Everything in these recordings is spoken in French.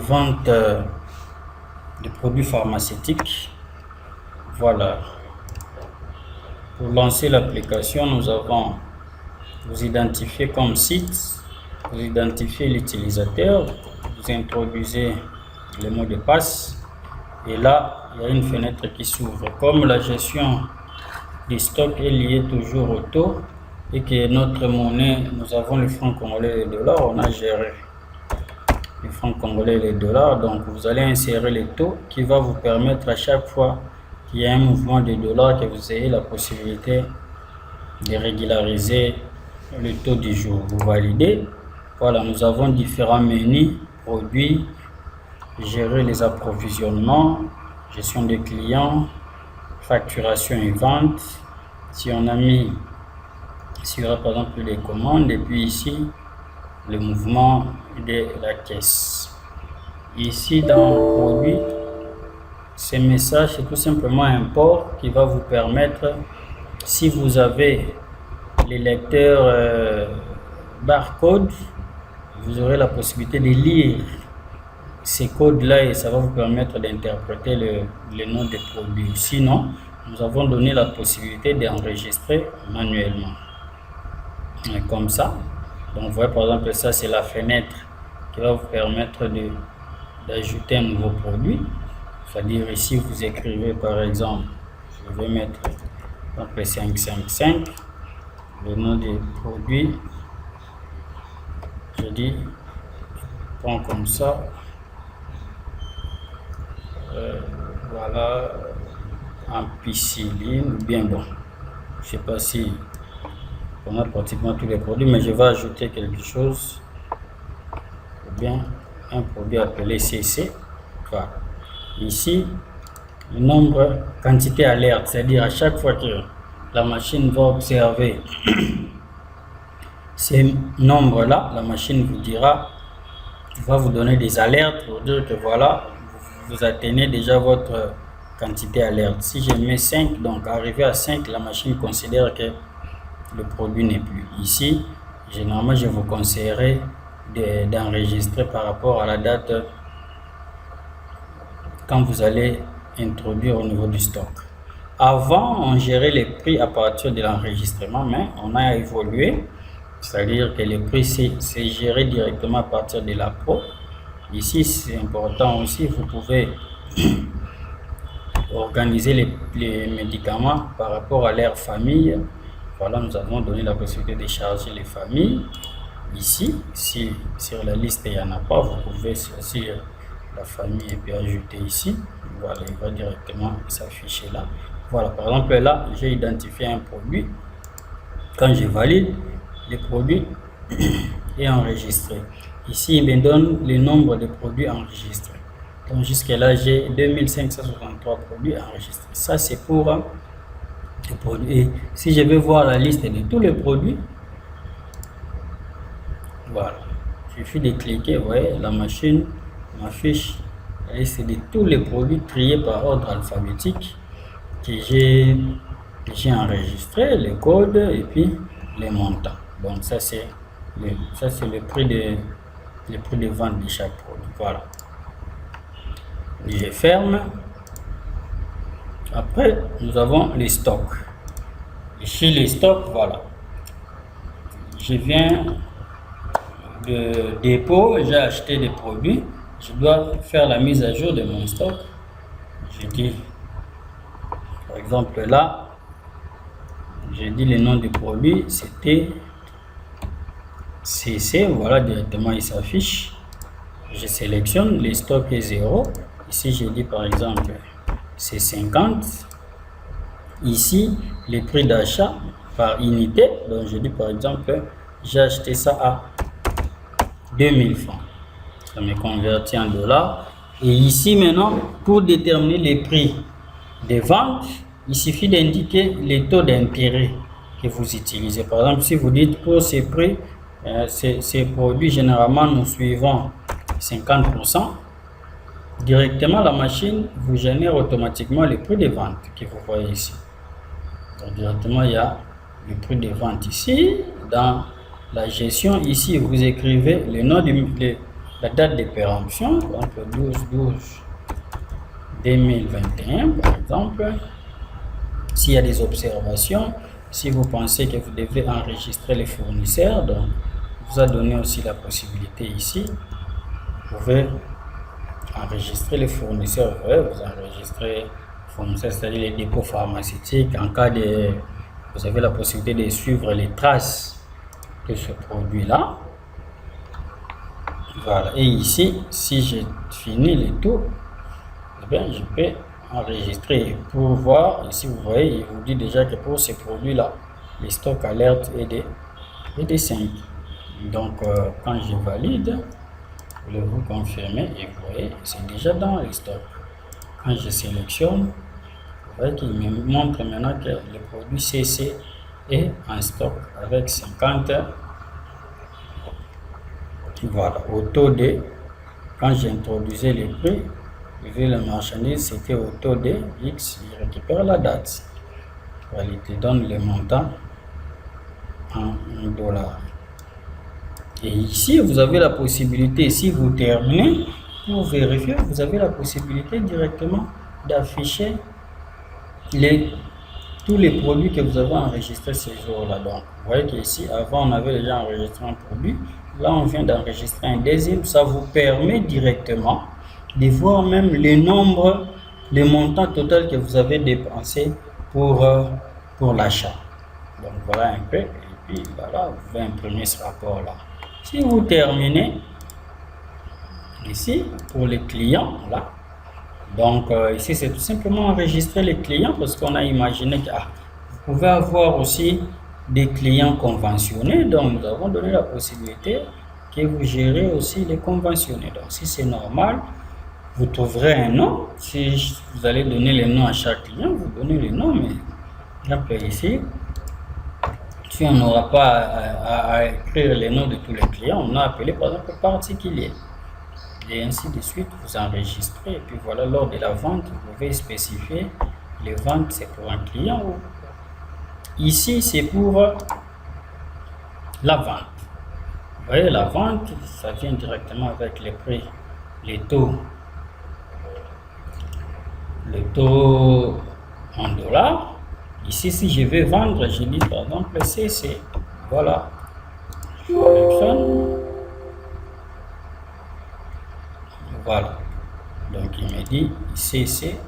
vente de produits pharmaceutiques. Voilà. Pour lancer l'application, nous avons vous identifier comme site, vous identifiez l'utilisateur, vous introduisez le mot de passe et là il y a une fenêtre qui s'ouvre. Comme la gestion du stock est liée toujours au taux et que notre monnaie, nous avons le franc congolais et le dollar, on a géré le franc congolais et les dollars. Donc vous allez insérer les taux qui va vous permettre à chaque fois qu'il y a un mouvement de dollars que vous ayez la possibilité de régulariser le taux du jour. Vous validez. Voilà, nous avons différents menus, produits, gérer les approvisionnements, gestion des clients, facturation et vente. Si on a mis, s'il y aura par exemple les commandes, et puis ici le mouvement de la caisse. Ici dans produit, ce message c'est tout simplement un port qui va vous permettre, si vous avez les lecteurs barcode, vous aurez la possibilité de lire ces codes-là et ça va vous permettre d'interpréter le nom des produits. Sinon, nous avons donné la possibilité d'enregistrer manuellement. Et comme ça, donc vous voyez par exemple ça c'est la fenêtre qui va vous permettre d'ajouter un nouveau produit. C'est-à-dire ici vous écrivez par exemple, je vais mettre donc 555, le nom des produits. Je dis, je prends comme ça, voilà, ampicilline, bien bon, je sais pas si on a pratiquement tous les produits, mais je vais ajouter quelque chose, ou bien un produit appelé CC, voilà. Ici, le nombre, quantité alerte, c'est-à-dire à chaque fois que la machine va observer ces nombres-là, la machine vous dira, va vous donner des alertes pour dire que voilà, vous atteignez déjà votre quantité alerte. Si je mets 5, donc arrivé à 5, la machine considère que le produit n'est plus. Ici, généralement, je vous conseillerais d'enregistrer par rapport à la date quand vous allez introduire au niveau du stock. Avant, on gérait les prix à partir de l'enregistrement, mais on a évolué. C'est-à-dire que les prix, c'est géré directement à partir de la pro. Ici, c'est important aussi, vous pouvez organiser les médicaments par rapport à leur famille. Voilà, nous avons donné la possibilité de charger les familles. Ici, si sur la liste il n'y en a pas, vous pouvez choisir la famille et puis ajouter ici. Voilà, il va directement s'afficher là. Voilà, par exemple là, j'ai identifié un produit. Quand je valide, le produit est enregistré. Ici, il me donne le nombre de produits enregistrés. Donc jusqu'à là, j'ai 2563 produits enregistrés. Ça, c'est pour les produits. Et si je vais voir la liste de tous les produits, voilà, il suffit de cliquer, vous voyez, la machine m'affiche la liste de tous les produits triés par ordre alphabétique que j'ai enregistré, les codes et puis les montants. Donc ça c'est le prix de vente de chaque produit. Voilà. Je ferme. Après, nous avons les stocks. Ici les stocks, voilà. Je viens de dépôt, j'ai acheté des produits. Je dois faire la mise à jour de mon stock. Je dis, par exemple là, j'ai dit le nom du produit, c'était CC, voilà, directement il s'affiche. Je sélectionne, le stock est 0. Ici, je dis par exemple, c'est 50. Ici, les prix d'achat par unité. Donc, je dis par exemple, j'ai acheté ça à 2000 francs. Ça me convertit en dollars. Et ici, maintenant, pour déterminer les prix de vente, il suffit d'indiquer les taux d'intérêt que vous utilisez. Par exemple, si vous dites pour ces prix, ces produits, généralement, nous suivons 50%. Directement, la machine vous génère automatiquement le prix de vente que vous voyez ici. Donc, directement, il y a le prix de vente ici. Dans la gestion, ici, vous écrivez le nom la date de péremption, donc le 12/12/2021 par exemple. S'il y a des observations, si vous pensez que vous devez enregistrer les fournisseurs, donc vous a donné aussi la possibilité ici, vous pouvez enregistrer les fournisseurs, vous enregistrez les fournisseurs, c'est-à-dire les dépôts pharmaceutiques. En cas de, vous avez la possibilité de suivre les traces de ce produit-là. Voilà, et ici, si j'ai fini le tout, eh bien, je peux enregistrer pour voir. Ici, vous voyez, il vous dit déjà que pour ces produits-là, les stocks alerte est de 5. Donc, quand je valide, vous confirmez et vous voyez, c'est déjà dans les stocks. Quand je sélectionne, vous voyez qu'il me montre maintenant que le produit CC est en stock avec 50. Voilà, au taux de, quand j'introduisais les prix, vu la marchandise, c'était au taux de X, il récupère la date. Voilà, il te donne le montant en dollars. Et ici, vous avez la possibilité, si vous terminez, pour vérifier, vous avez la possibilité directement d'afficher tous les produits que vous avez enregistrés ces jours-là. Donc, vous voyez qu'ici, avant, on avait déjà enregistré un produit. Là, on vient d'enregistrer un deuxième. Ça vous permet directement de voir même le nombre, le montant total que vous avez dépensé pour l'achat. Donc, voilà un peu. Et puis, voilà, vous pouvez imprimer ce rapport-là. Si vous terminez, ici, pour les clients, là, donc ici, c'est tout simplement enregistrer les clients parce qu'on a imaginé que vous pouvez avoir aussi des clients conventionnés. Donc, nous avons donné la possibilité que vous gérez aussi les conventionnés. Donc, si c'est normal, vous trouverez un nom. Si vous allez donner les noms à chaque client, vous donnez les noms. Mais, par exemple, ici, si on n'aura pas à écrire les noms de tous les clients, on a appelé par exemple particulier. Et ainsi de suite, vous enregistrez. Et puis voilà, lors de la vente, vous pouvez spécifier les ventes, c'est pour un client. Ici, c'est pour la vente. Vous voyez, la vente, ça vient directement avec les prix, les taux en dollars. Ici, si je vais vendre, je dis par exemple CC. Voilà. Je sélectionne. Voilà. Donc, il me dit CC.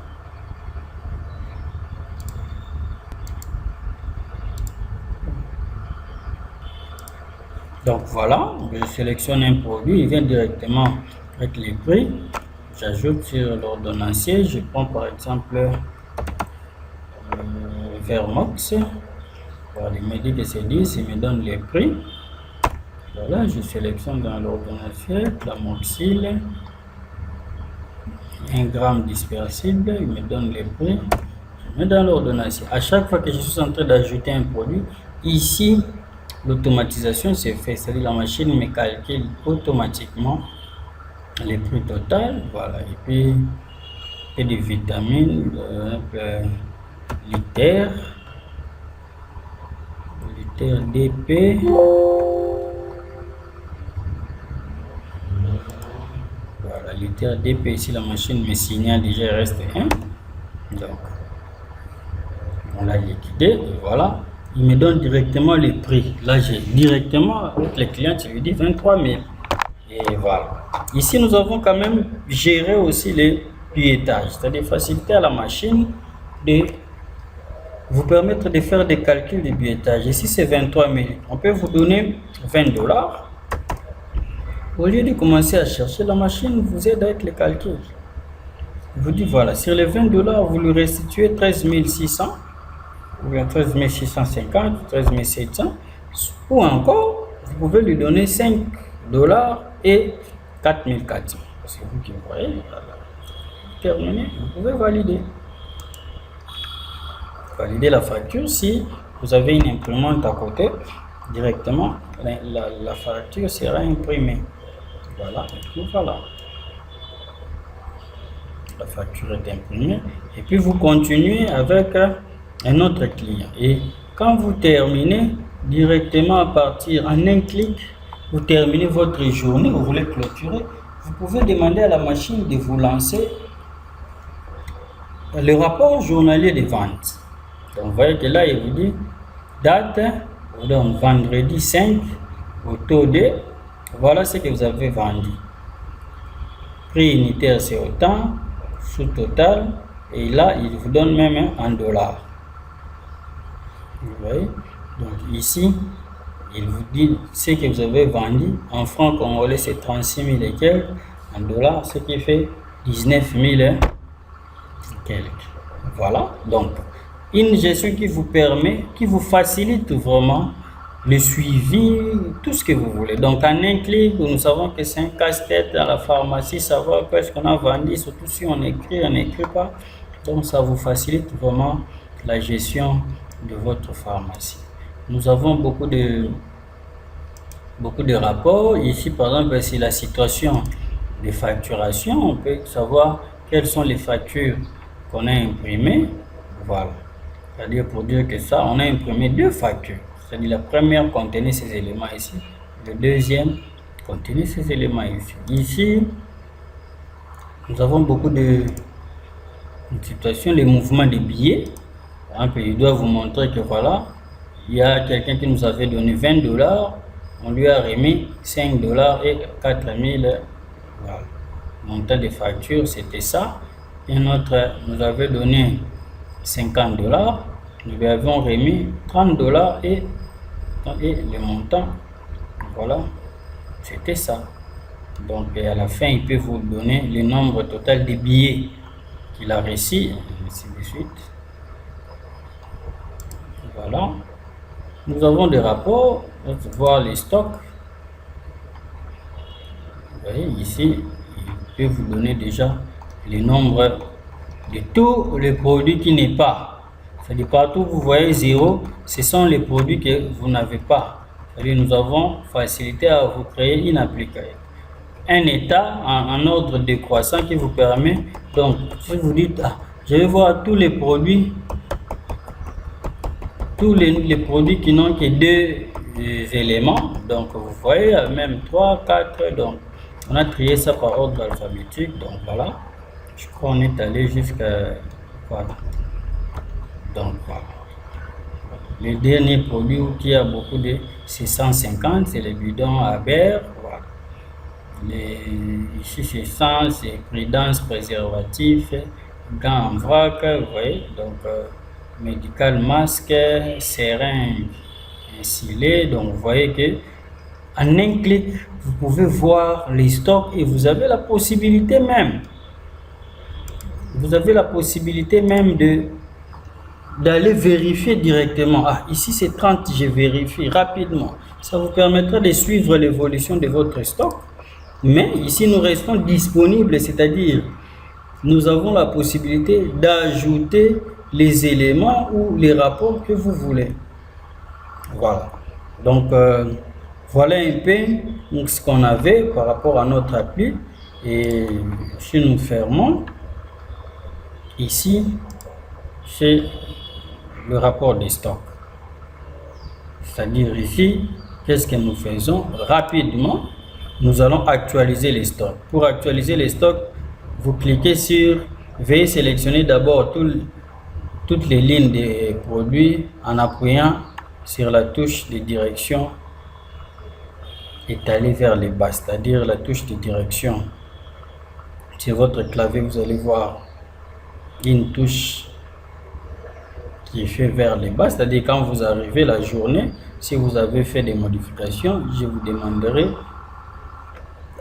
Donc, voilà. Je sélectionne un produit. Il vient directement avec les prix. J'ajoute sur l'ordonnancier. Je prends par exemple Vermox. Voilà, il me dit que c'est 10, il me donne les prix. Voilà, je sélectionne dans l'ordonnancier Clamoxyl, 1 gramme dispersible, il me donne les prix. Je mets dans l'ordonnancier. À chaque fois que je suis en train d'ajouter un produit, ici, l'automatisation s'est faite, c'est-à-dire la machine me calcule automatiquement les prix total. Voilà, et puis et des vitamines, Liter DP, voilà, Liter DP. Ici la machine me signale déjà, il reste 1, donc on l'a liquidé et voilà, il me donne directement les prix. Là j'ai directement avec les clients, je lui dis 23 000 et voilà. Ici nous avons quand même géré aussi les billettages, c'est-à-dire faciliter à la machine de vous permettre de faire des calculs de billettage. Ici, c'est 23 000. On peut vous donner 20 dollars. Au lieu de commencer à chercher, la machine vous aide avec les calculs. Vous dit voilà, sur les 20 dollars, vous lui restituez 13 600, ou bien 13 650, 13 700, ou encore, vous pouvez lui donner 5 dollars et 4 400. C'est vous qui voyez. Terminé, vous pouvez valider. Valider la facture. Si vous avez une imprimante à côté, directement la facture sera imprimée. Voilà, et puis voilà, la facture est imprimée et puis vous continuez avec un autre client. Et quand vous terminez directement à partir en un clic, vous terminez votre journée, vous voulez clôturer, vous pouvez demander à la machine de vous lancer le rapport journalier de vente. Donc, vous voyez que là, il vous dit date, vous donne vendredi 5, au taux de, voilà ce que vous avez vendu. Prix unitaire, c'est autant, sous total, et là, il vous donne même en dollars. Vous voyez? Donc, ici, il vous dit ce que vous avez vendu. En francs congolais, c'est 36 000 et quelques. En dollars, ce qui fait 19 000 et quelques. Voilà. Donc, une gestion qui vous permet, qui vous facilite vraiment le suivi, tout ce que vous voulez. Donc, en un clic, nous savons que c'est un casse-tête dans la pharmacie, savoir qu'est-ce qu'on a vendu, surtout si on écrit, on n'écrit pas. Donc, ça vous facilite vraiment la gestion de votre pharmacie. Nous avons beaucoup de rapports. Ici, par exemple, c'est la situation de facturation. On peut savoir quelles sont les factures qu'on a imprimées. Voilà. C'est-à-dire pour dire que ça, on a imprimé 2 factures. C'est-à-dire la première contenait ces éléments ici. Le deuxième contenait ces éléments ici. Ici, nous avons beaucoup de situations, les mouvements de billets. Par exemple, il doit vous montrer que voilà, il y a quelqu'un qui nous avait donné 20 $, on lui a remis 5 $ et 4 000. Voilà. Montant de facture, c'était ça. Et un autre nous avait donné 50 $, nous lui avons remis 30 $ et le montant, voilà, c'était ça. Donc à la fin, il peut vous donner le nombre total de billets qu'il a reçus, et ainsi de suite. Voilà. Nous avons des rapports, on va voir les stocks. Vous voyez, ici, il peut vous donner déjà le nombre de tous les produits qui n'est pas. C'est-à-dire partout où vous voyez 0, ce sont les produits que vous n'avez pas. C'est-à-dire nous avons facilité à vous créer une application. Un état en ordre décroissant qui vous permet, donc si vous dites, je vais voir tous les produits qui n'ont que 2 éléments, donc vous voyez même 3, 4, donc on a trié ça par ordre alphabétique, donc voilà, je crois qu'on est allé jusqu'à, voilà, donc voilà. Le dernier produit qui a beaucoup de 650, c'est le bidon à Berre, voilà. Ici c'est 100, c'est prudence, préservatif, gants en vrac, vous voyez, donc médical, masque, seringue, insilé. Donc vous voyez que en un clic, vous pouvez voir les stocks et vous avez la possibilité même, d'aller vérifier directement. Ici c'est 30, je vérifie rapidement. Ça vous permettra de suivre l'évolution de votre stock. Mais ici nous restons disponibles, c'est-à-dire nous avons la possibilité d'ajouter les éléments ou les rapports que vous voulez. Voilà. Donc, voilà un peu ce qu'on avait par rapport à notre appli. Et si nous fermons, ici, c'est le rapport des stocks. C'est-à-dire ici, qu'est-ce que nous faisons? Rapidement, nous allons actualiser les stocks. Pour actualiser les stocks, vous cliquez sur, veuillez sélectionner d'abord toutes les lignes des produits en appuyant sur la touche de direction étalée vers le bas, c'est-à-dire la touche de direction. Sur votre clavier, vous allez voir une touche qui est faite vers le bas, c'est-à-dire quand vous arrivez la journée, si vous avez fait des modifications, je vous demanderai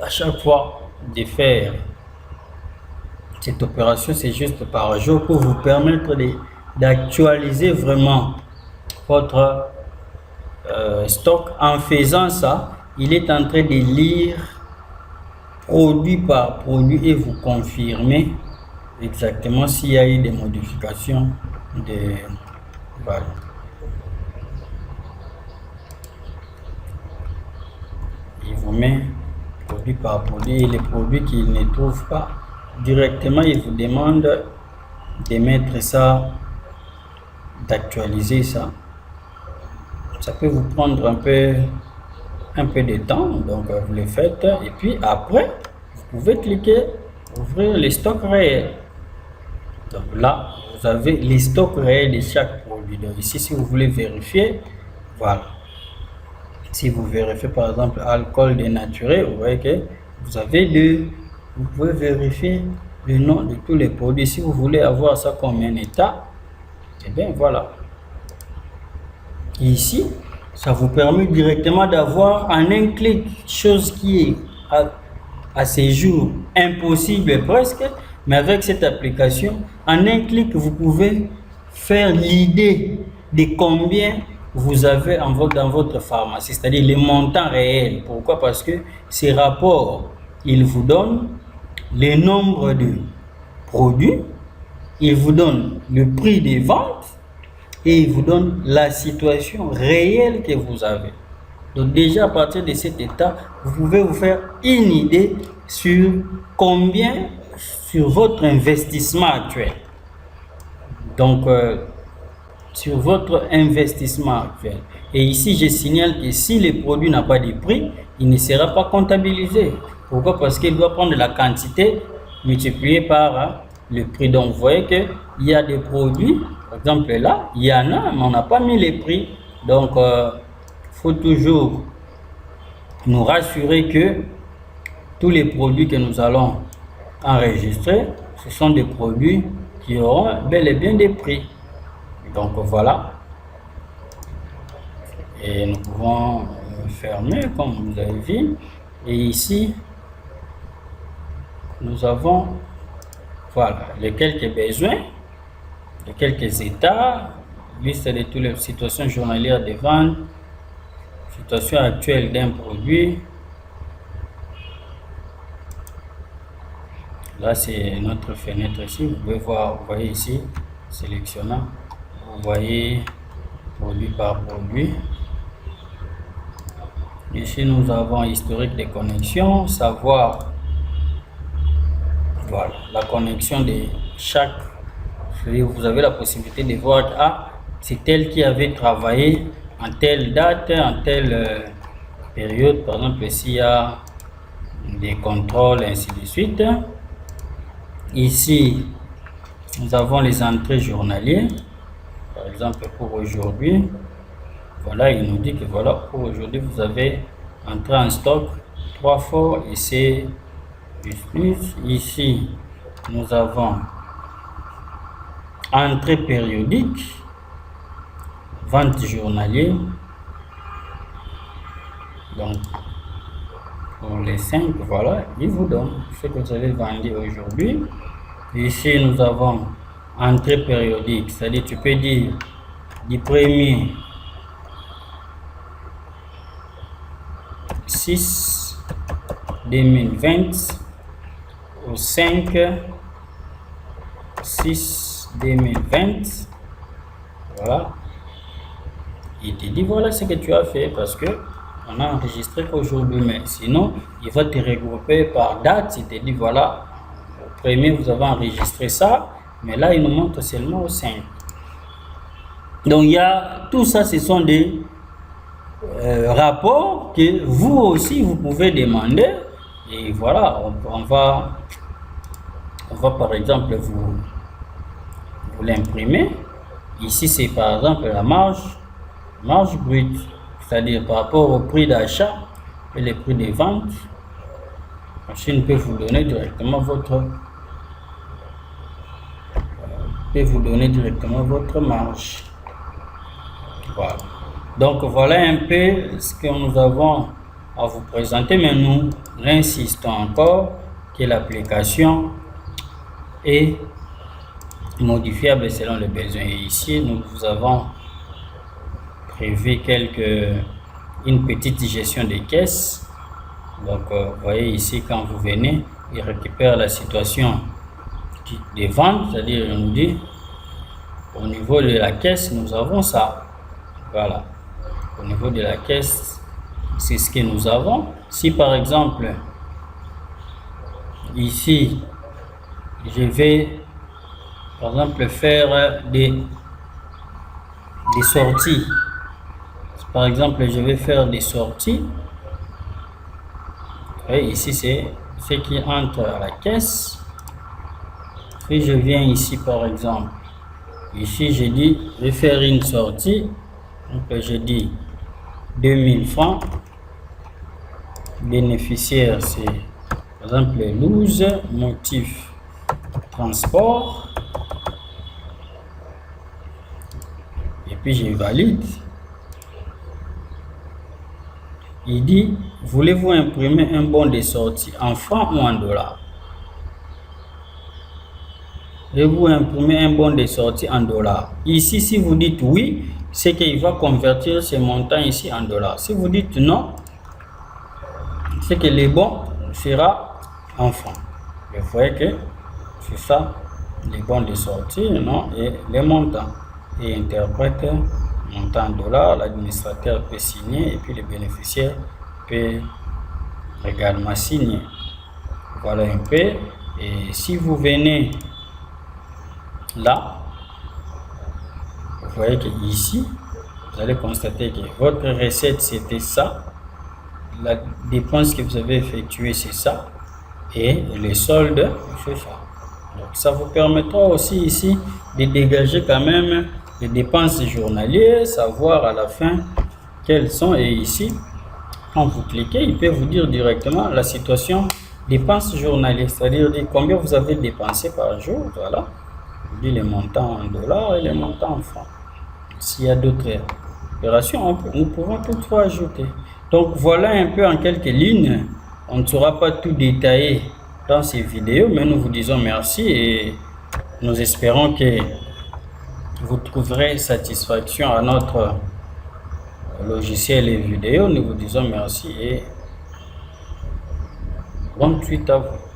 à chaque fois de faire cette opération, c'est juste par jour pour vous permettre d'actualiser vraiment votre stock. En faisant ça, il est en train de lire produit par produit et vous confirmer exactement s'il y a eu des modifications de voilà. Il vous met produit par produit et les produits qu'il ne trouve pas directement, il vous demande de mettre ça, d'actualiser ça. Ça peut vous prendre un peu de temps, donc vous le faites et puis après vous pouvez cliquer, ouvrir les stocks réels. Donc là, vous avez les stocks réels de chaque produit. Donc ici, si vous voulez vérifier, voilà. Si vous vérifiez par exemple alcool dénaturé, vous voyez que vous avez vous pouvez vérifier le nom de tous les produits. Si vous voulez avoir ça comme un état, et bien voilà. Ici, ça vous permet directement d'avoir en un clic, chose qui est à ces jours impossible presque, mais avec cette application, en un clic, vous pouvez faire l'idée de combien vous avez dans votre pharmacie, c'est-à-dire les montants réels. Pourquoi? Parce que ces rapports, ils vous donnent le nombre de produits, ils vous donnent le prix des ventes et ils vous donnent la situation réelle que vous avez. Donc déjà à partir de cet état, vous pouvez vous faire une idée sur combien, sur votre investissement actuel. Donc sur votre investissement actuel. Et ici, je signale que si le produit n'a pas de prix, il ne sera pas comptabilisé. Pourquoi? Parce qu'il doit prendre la quantité multipliée par le prix. Donc vous voyez qu'il y a des produits, par exemple là, il y en a, mais on n'a pas mis les prix. Donc faut toujours nous rassurer que tous les produits que nous allons enregistrer, ce sont des produits qui auront bel et bien des prix. Donc voilà. Et nous pouvons fermer comme vous avez vu. Et ici, nous avons voilà, les quelques besoins, les quelques états, liste de toutes les situations journalières de vente, situation actuelle d'un produit. Là, c'est notre fenêtre ici. Vous pouvez voir, vous voyez ici, sélectionnant. Vous voyez produit par produit. Ici, nous avons historique de connexion, savoir voilà, la connexion de chaque. Vous avez la possibilité de voir, ah, c'est tel qui avait travaillé en telle date, en telle période. Par exemple, s'il y a des contrôles, ainsi de suite. Ici, nous avons les entrées journalières. Par exemple, pour aujourd'hui, voilà, il nous dit que voilà, pour aujourd'hui, vous avez entré en stock 3 fois et c'est plus. Ici, nous avons entrée périodique, vente journalière. Donc, pour les 5, voilà, il vous donne ce que vous avez vendu aujourd'hui. Ici, nous avons entrée périodique, c'est-à-dire tu peux dire du 1er 6 2020 au 5 6 2020. Voilà. Il te dit voilà ce que tu as fait parce que on a enregistré qu'aujourd'hui, mais sinon il va te regrouper par date. Il te dit voilà, au premier vous avez enregistré ça, mais là il nous montre seulement au 5. Donc il y a tout ça, ce sont des rapports que vous aussi vous pouvez demander et voilà, on va par exemple vous l'imprimer. Ici c'est par exemple la marge brute, c'est-à-dire par rapport au prix d'achat et les prix de vente. La machine peut vous donner directement votre marge. Voilà. Donc voilà un peu ce que nous avons à vous présenter, mais nous insistons encore que l'application est modifiable selon les besoins. Et ici, nous vous avons prévu une petite gestion des caisses. Donc vous voyez ici, quand vous venez, il récupère la situation des ventes, c'est-à-dire on nous dit au niveau de la caisse, nous avons ça. Voilà. Au niveau de la caisse, c'est ce que nous avons. Si par exemple, ici, je vais par exemple faire des sorties. Par exemple, je vais faire des sorties. Et ici, c'est ce qui entre à la caisse. Si je viens ici par exemple, ici je dis je vais faire une sortie, donc je dis 2000 francs, bénéficiaire c'est par exemple loose, motif transport, et puis je valide. Il dit voulez-vous imprimer un bon de sortie en francs ou en dollars? Voulez-vous imprimer un bon de sortie en dollars? Ici, si vous dites oui, c'est qu'il va convertir ce montant ici en dollars. Si vous dites non, c'est que le bon sera en francs. Vous voyez que c'est ça, les bons de sortie, non, et les montants. Et interprète montant en dollars, l'administrateur peut signer et puis le bénéficiaire peut également signer. Voilà un peu. Et si vous venez là, vous voyez que ici, vous allez constater que votre recette c'était ça, la dépense que vous avez effectuée c'est ça, et les soldes c'est ça. Donc ça vous permettra aussi ici de dégager quand même les dépenses journalières, savoir à la fin quelles sont, et ici quand vous cliquez, il peut vous dire directement la situation dépenses journalières, c'est-à-dire combien vous avez dépensé par jour, voilà. Dit les montants en dollars et les montants en francs. S'il y a d'autres opérations, nous pouvons toutefois ajouter. Donc voilà un peu en quelques lignes. On ne saura pas tout détailler dans ces vidéos, mais nous vous disons merci et nous espérons que vous trouverez satisfaction à notre logiciel et vidéo. Nous vous disons merci et bonne suite à vous.